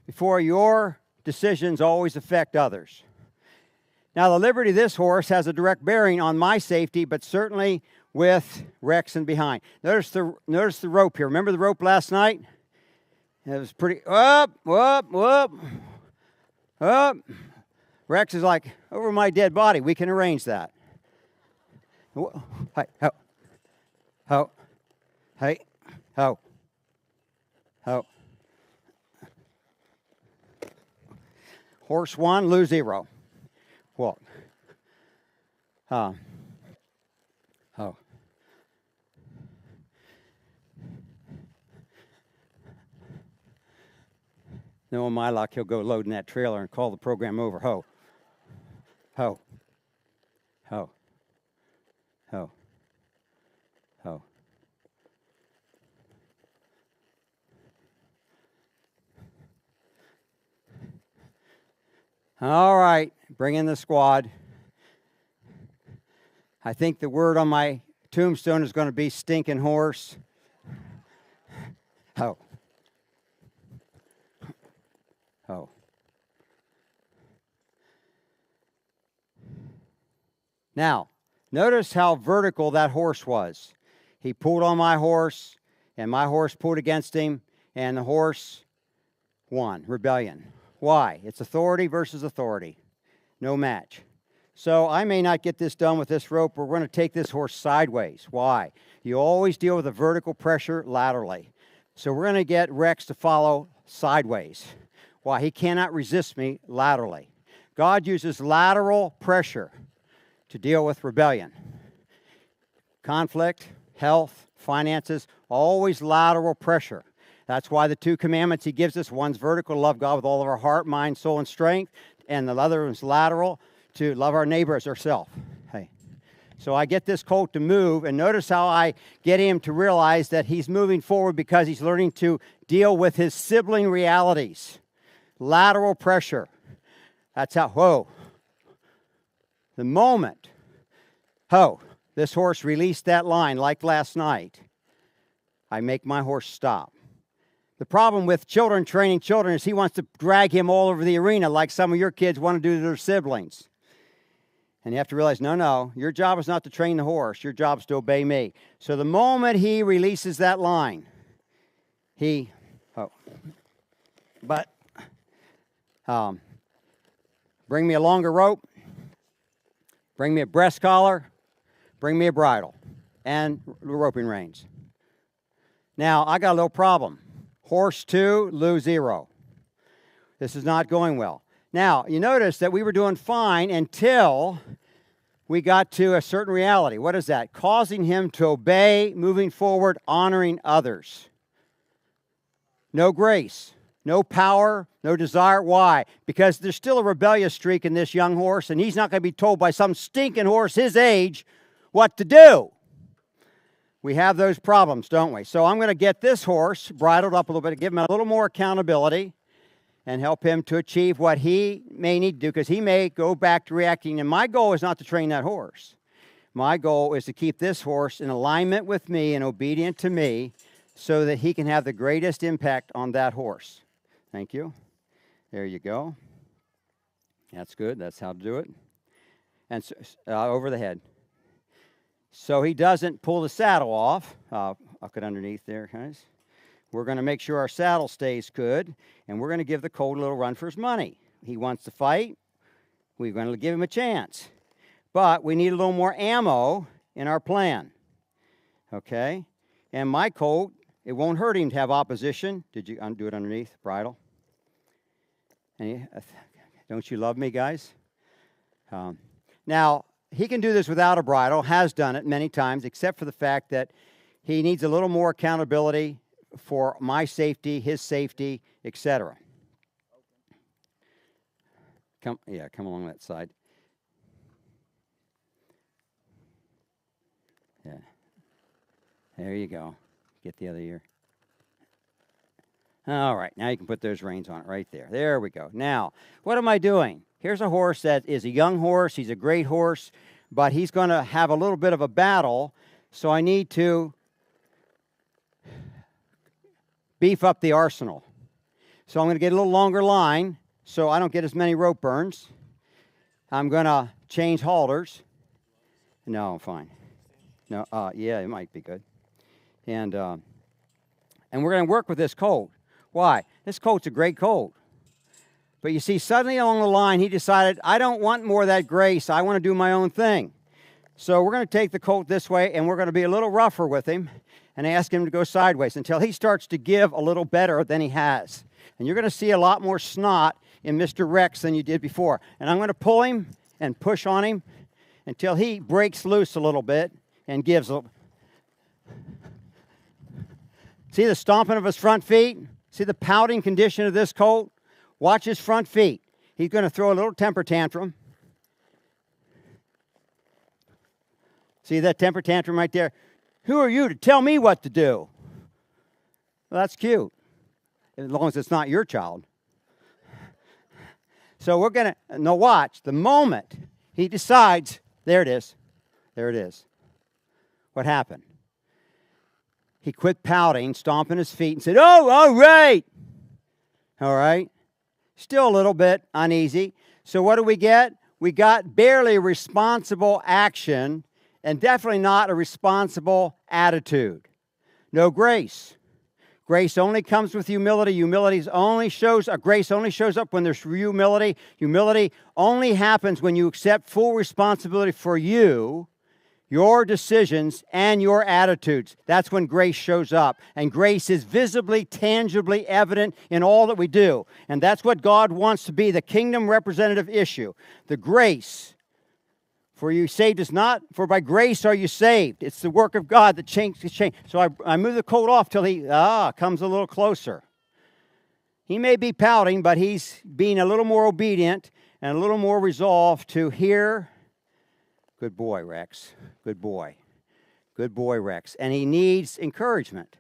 before, your decisions always affect others. Now, the liberty of this horse has a direct bearing on my safety, but certainly with Rex and behind. Notice the rope here. Remember the rope last night? It was pretty up. Rex is like, over my dead body. We can arrange that. Hey, ho. Ho. Hey, ho. Ho. Horse 1, lose 0. Walk. Oh. Knowing my luck, he'll go loading that trailer and call the program over. Ho. Ho. Ho. Ho. Ho. All right, bring in the squad. I think the word on my tombstone is going to be stinking horse. Ho. Ho. Now, notice how vertical that horse was. He pulled on my horse, and my horse pulled against him, and the horse won. Rebellion. Why? It's authority versus authority. No match. So I may not get this done with this rope. We're going to take this horse sideways. Why? You always deal with a vertical pressure laterally. So we're going to get Rex to follow sideways. Why? He cannot resist me laterally. God uses lateral pressure to deal with rebellion. Conflict, health, finances, always lateral pressure. That's why the 2 commandments he gives us, one's vertical, to love God with all of our heart, mind, soul, and strength, and the other is lateral, to love our neighbor as ourselves. Hey. So I get this colt to move, and notice how I get him to realize that he's moving forward because he's learning to deal with his sibling realities. Lateral pressure. That's how, whoa. The moment, this horse released that line like last night, I make my horse stop. The problem with children training children is he wants to drag him all over the arena like some of your kids want to do to their siblings. And you have to realize, no, your job is not to train the horse. Your job is to obey me. So the moment he releases that line, bring me a longer rope, bring me a breast collar, bring me a bridle, and roping reins. Now, I got a little problem. Horse 2, lose 0. This is not going well. Now, you notice that we were doing fine until we got to a certain reality. What is that? Causing him to obey, moving forward, honoring others. No grace, no power, no desire. Why? Because there's still a rebellious streak in this young horse, and he's not going to be told by some stinking horse his age what to do. We have those problems, don't we? So I'm going to get this horse bridled up a little bit, give him a little more accountability, and help him to achieve what he may need to do, because he may go back to reacting. And my goal is not to train that horse. My goal is to keep this horse in alignment with me and obedient to me so that he can have the greatest impact on that horse. Thank you. There you go. That's good. That's how to do it. And so, over the head. So he doesn't pull the saddle off. I'll cut underneath there, guys. We're going to make sure our saddle stays good, and we're going to give the colt a little run for his money. He wants to fight. We're going to give him a chance. But we need a little more ammo in our plan. Okay? And my colt, it won't hurt him to have opposition. Did you undo it underneath? Bridle. And don't you love me, guys? Now, he can do this without a bridle, has done it many times, except for the fact that he needs a little more accountability for my safety, his safety, etc. Come along that side. Yeah. There you go. Get the other ear. All right, now you can put those reins on it right there. There we go. Now, what am I doing? Here's a horse that is a young horse. He's a great horse, but he's going to have a little bit of a battle, so I need to beef up the arsenal. So I'm going to get a little longer line so I don't get as many rope burns. I'm going to change halters. No, I'm fine. No, yeah, it might be good. And we're going to work with this colt. Why? This colt's a great colt. But you see, suddenly along the line, he decided, I don't want more of that grace. I want to do my own thing. So we're going to take the colt this way, and we're going to be a little rougher with him and ask him to go sideways until he starts to give a little better than he has. And you're going to see a lot more snot in Mr. Rex than you did before. And I'm going to pull him and push on him until he breaks loose a little bit and gives a... See the stomping of his front feet? See the pouting condition of this colt? Watch his front feet. He's going to throw a little temper tantrum. See that temper tantrum right there? Who are you to tell me what to do? Well, that's cute, as long as it's not your child. So we're going to, now watch, the moment he decides, there it is. There it is. What happened? He quit pouting, stomping his feet, and said, oh, all right. All right. Still a little bit uneasy. So what do we get? We got barely responsible action and definitely not a responsible attitude. No grace. Grace only comes with humility. Grace only shows up when there's humility. Humility only happens when you accept full responsibility for you, your decisions, and your attitudes. That's when grace shows up. And grace is visibly, tangibly evident in all that we do. And that's what God wants to be, the kingdom representative issue. The grace. For you saved is not, for by grace are you saved. It's the work of God that changes. So I move the colt off till he comes a little closer. He may be pouting, but he's being a little more obedient and a little more resolved to hear. Good boy, Rex. Good boy. Good boy, Rex. And he needs encouragement.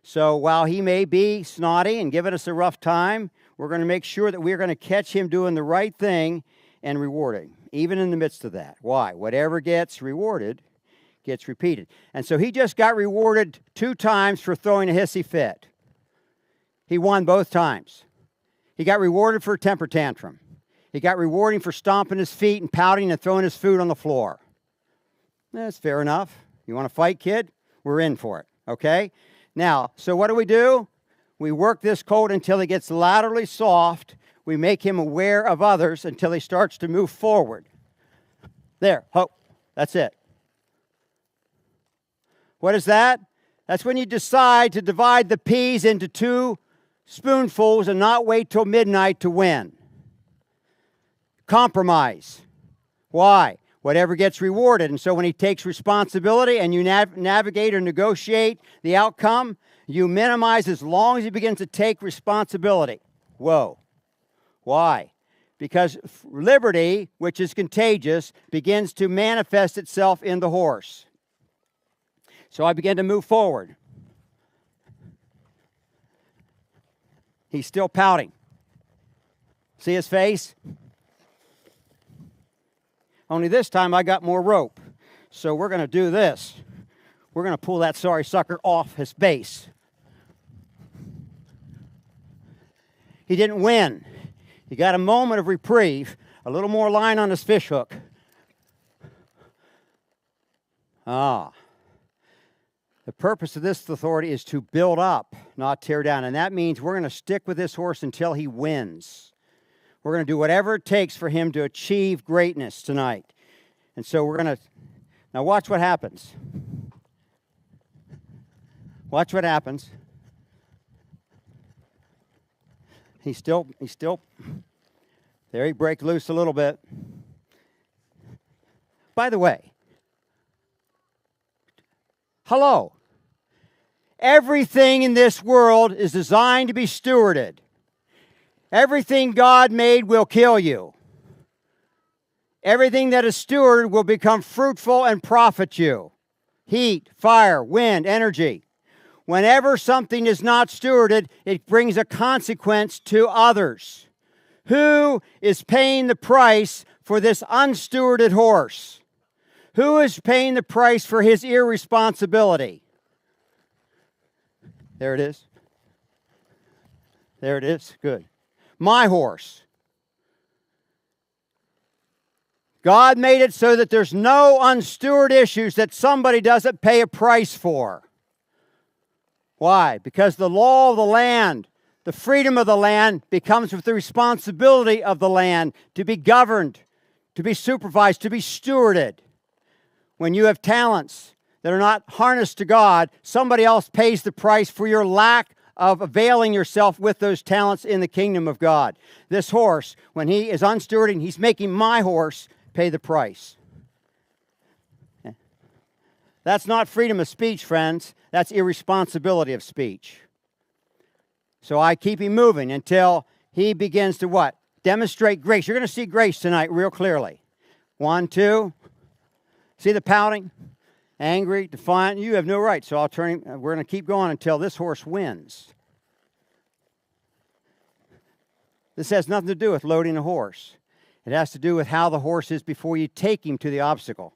So while he may be snotty and giving us a rough time, we're going to make sure that we're going to catch him doing the right thing and rewarding, even in the midst of that. Why? Whatever gets rewarded gets repeated. And so he just got rewarded 2 times for throwing a hissy fit. He won both times. He got rewarded for a temper tantrum. He got rewarding for stomping his feet and pouting and throwing his food on the floor. That's fair enough. You want to fight, kid? We're in for it, okay? Now, so what do? We work this colt until he gets laterally soft. We make him aware of others until he starts to move forward. There, that's it. What is that? That's when you decide to divide the peas into 2 spoonfuls and not wait till midnight to win. Compromise. Why? Whatever gets rewarded. And so when he takes responsibility and you navigate or negotiate the outcome, you minimize as long as he begins to take responsibility. Whoa. Why? Because liberty, which is contagious, begins to manifest itself in the horse. So I began to move forward. He's still pouting. See his face? Only this time I got more rope. So we're going to do this. We're going to pull that sorry sucker off his base. He didn't win. He got a moment of reprieve, a little more line on his fish hook. The purpose of this authority is to build up, not tear down. And that means we're going to stick with this horse until he wins. We're going to do whatever it takes for him to achieve greatness tonight. And so we're going to, now watch what happens. Watch what happens. He's still, there he breaks loose a little bit. By the way, hello. Everything in this world is designed to be stewarded. Everything God made will kill you. Everything that is stewarded will become fruitful and profit you. Heat, fire, wind, energy. Whenever something is not stewarded, it brings a consequence to others. Who is paying the price for this unstewarded horse? Who is paying the price for his irresponsibility? There it is. There it is. Good. My horse. God made it so that there's no unstewarded issues that somebody doesn't pay a price for. Why? Because the law of the land, the freedom of the land, becomes with the responsibility of the land to be governed, to be supervised, to be stewarded. When you have talents that are not harnessed to God, somebody else pays the price for your lack of availing yourself with those talents in the kingdom of God. This horse, when he is unstewarding, he's making my horse pay the price. That's not freedom of speech, friends. That's irresponsibility of speech. So I keep him moving until he begins to what? Demonstrate grace. You're going to see grace tonight real clearly. 1, 2. See the pouting? Angry, defiant. You have no right. So I'll turn him. We're going to keep going until this horse wins. This has nothing to do with loading a horse. It has to do with how the horse is before you take him to the obstacle.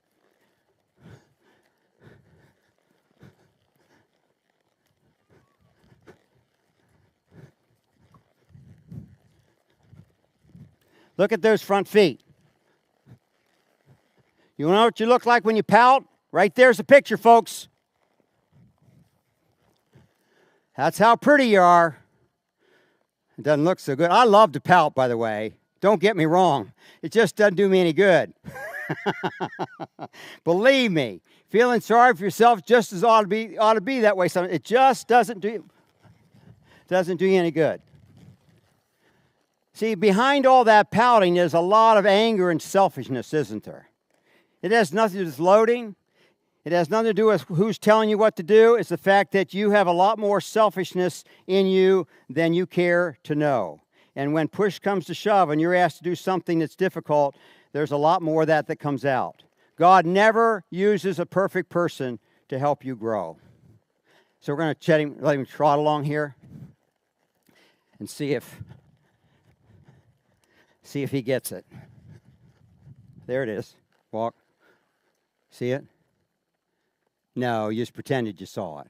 Look at those front feet. You know what you look like when you pout? Right there's a picture, folks. That's how pretty you are. It doesn't look so good. I love to pout, by the way. Don't get me wrong. It just doesn't do me any good. Believe me, feeling sorry for yourself just as ought to be that way. It just doesn't do you any good. See, behind all that pouting, there's a lot of anger and selfishness, isn't there? It has nothing to do with loading. It has nothing to do with who's telling you what to do. It's the fact that you have a lot more selfishness in you than you care to know. And when push comes to shove and you're asked to do something that's difficult, there's a lot more of that comes out. God never uses a perfect person to help you grow. So we're going to let him trot along here and see if he gets it. There it is. Walk. See it? No, you just pretended you saw it.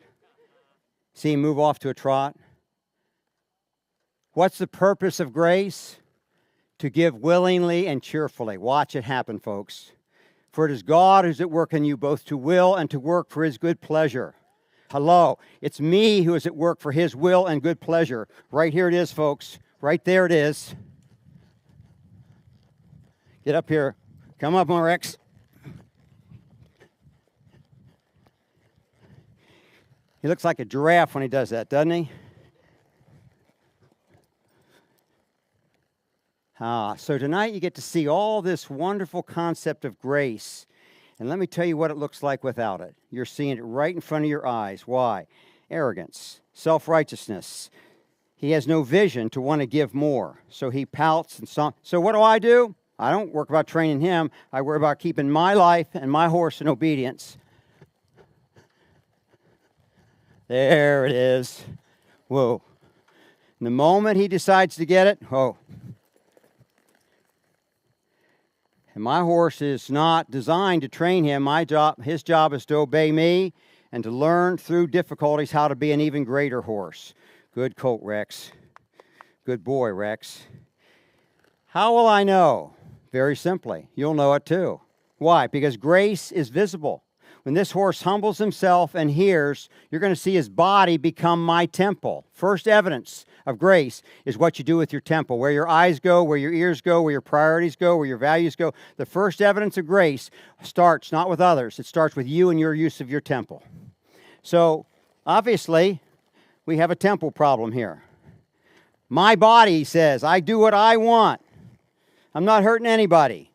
See him move off to a trot? What's the purpose of grace? To give willingly and cheerfully. Watch it happen, folks. For it is God who's at work in you both to will and to work for his good pleasure. Hello. It's me who is at work for his will and good pleasure. Right here it is, folks. Right there it is. Get up here. Come up, Rex. He looks like a giraffe when he does that, doesn't he? So tonight you get to see all this wonderful concept of grace. And let me tell you what it looks like without it. You're seeing it right in front of your eyes. Why? Arrogance, self-righteousness. He has no vision to want to give more. So he pouts and so what do? I don't work about training him. I worry about keeping my life and my horse in obedience. There it is. Whoa. And the moment he decides to get it, whoa. And my horse is not designed to train him. His job is to obey me and to learn through difficulties how to be an even greater horse. Good colt, Rex. Good boy, Rex. How will I know? Very simply. You'll know it too. Why? Because grace is visible. When this horse humbles himself and hears, you're going to see his body become my temple. First evidence of grace is what you do with your temple. Where your eyes go, where your ears go, where your priorities go, where your values go. The first evidence of grace starts not with others. It starts with you and your use of your temple. So, obviously, we have a temple problem here. My body says, I do what I want. I'm not hurting anybody.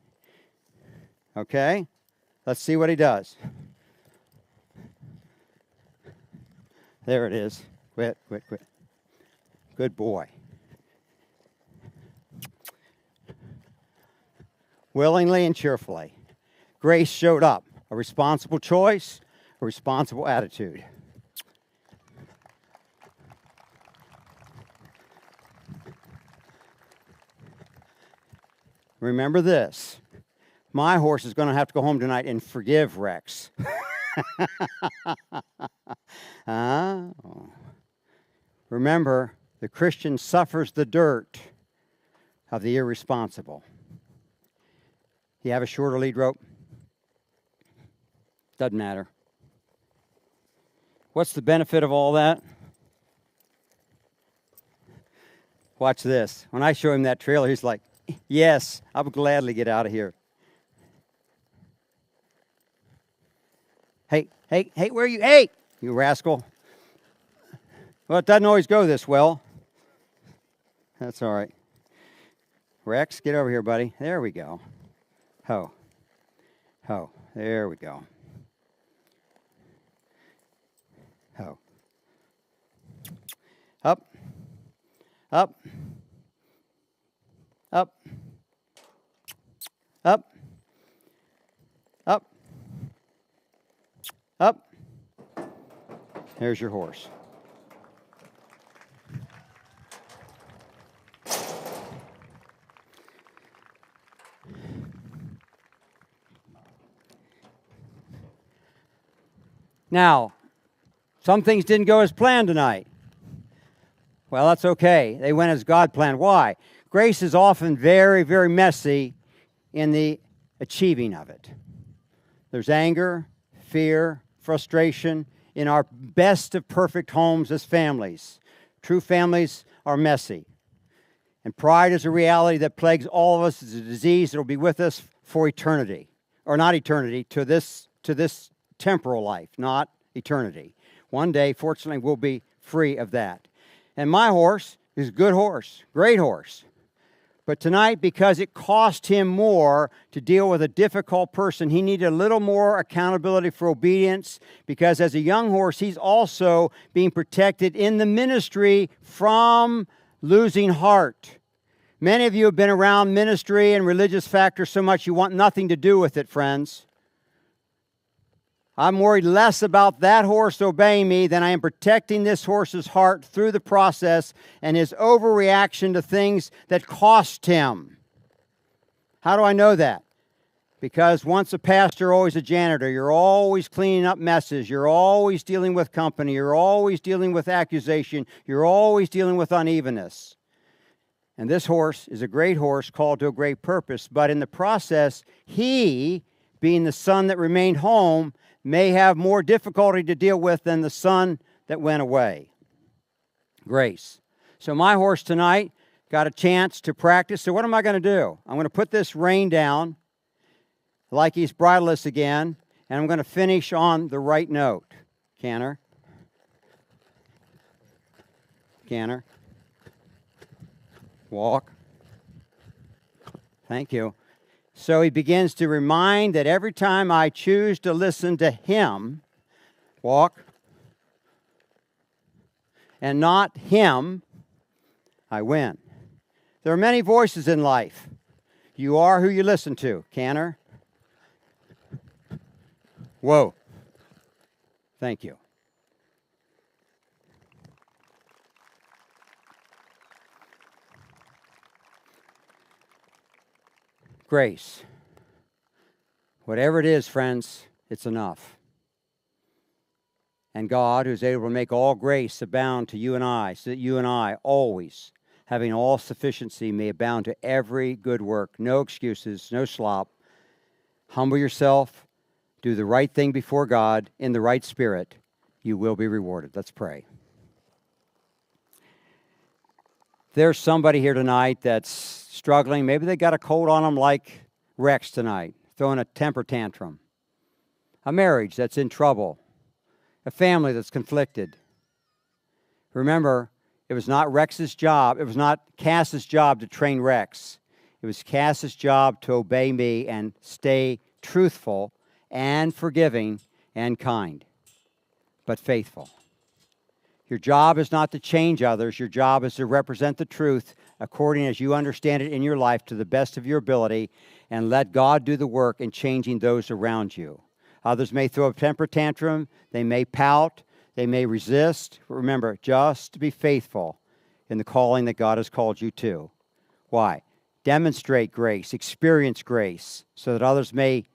Okay? Let's see what he does. There it is. Quit. Good boy. Willingly and cheerfully. Grace showed up. A responsible choice, a responsible attitude. Remember this. My horse is going to have to go home tonight and forgive Rex. Remember, the Christian suffers the dirt of the irresponsible. You have a shorter lead rope? Doesn't matter. What's the benefit of all that? Watch this. When I show him that trailer, he's like, yes, I would gladly get out of here. Hey, where are you? Hey, you rascal. Well, it doesn't always go this well. That's all right. Rex, get over here, buddy. There we go. Ho. There we go. Ho. Up. Up. Up. Up. Up. Up. There's your horse. Now, some things didn't go as planned tonight. Well, that's okay. They went as God planned. Why? Grace is often very, very messy in the achieving of it. There's anger, fear, frustration in our best of perfect homes as families. True families are messy. And pride is a reality that plagues all of us. It's a disease that will be with us for eternity. Or not eternity, to this temporal life, not eternity. One day, fortunately, we'll be free of that. And my horse is a good horse, great horse. But tonight, because it cost him more to deal with a difficult person, he needed a little more accountability for obedience, because as a young horse, he's also being protected in the ministry from losing heart. Many of you have been around ministry and religious factors so much you want nothing to do with it, friends. I'm worried less about that horse obeying me than I am protecting this horse's heart through the process and his overreaction to things that cost him. How do I know that? Because once a pastor, always a janitor. You're always cleaning up messes. You're always dealing with company. You're always dealing with accusation. You're always dealing with unevenness. And this horse is a great horse called to a great purpose. But in the process, he, being the son that remained home, may have more difficulty to deal with than the son that went away. Grace. So my horse tonight got a chance to practice. So what am I going to do? I'm going to put this rein down like he's bridleless again, and I'm going to finish on the right note. Canter. Canter. Walk. Thank you. So he begins to remind that every time I choose to listen to him, walk, and not him, I win. There are many voices in life. You are who you listen to. Canter. Whoa. Thank you. Grace. Whatever it is, friends, it's enough. And God, who's able to make all grace abound to you and I, so that you and I always, having all sufficiency, may abound to every good work. No excuses, no slop. Humble yourself. Do the right thing before God in the right spirit. You will be rewarded. Let's pray. There's somebody here tonight that's struggling. Maybe they got a cold on them like Rex tonight, throwing a temper tantrum. A marriage that's in trouble. A family that's conflicted. Remember, it was not Rex's job. It was not Cass's job to train Rex. It was Cass's job to obey me and stay truthful and forgiving and kind, but faithful. Your job is not to change others. Your job is to represent the truth according as you understand it in your life to the best of your ability, and let God do the work in changing those around you. Others may throw a temper tantrum. They may pout. They may resist. But remember, just be faithful in the calling that God has called you to. Why? Demonstrate grace, experience grace, so that others may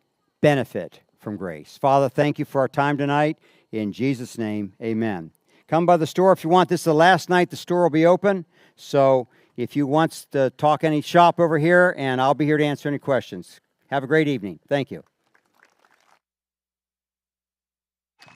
benefit from grace. Father, thank you for our time tonight. In Jesus' name, amen. Come by the store if you want. This is the last night the store will be open. So if you want to talk any shop over here, and I'll be here to answer any questions. Have a great evening. Thank you.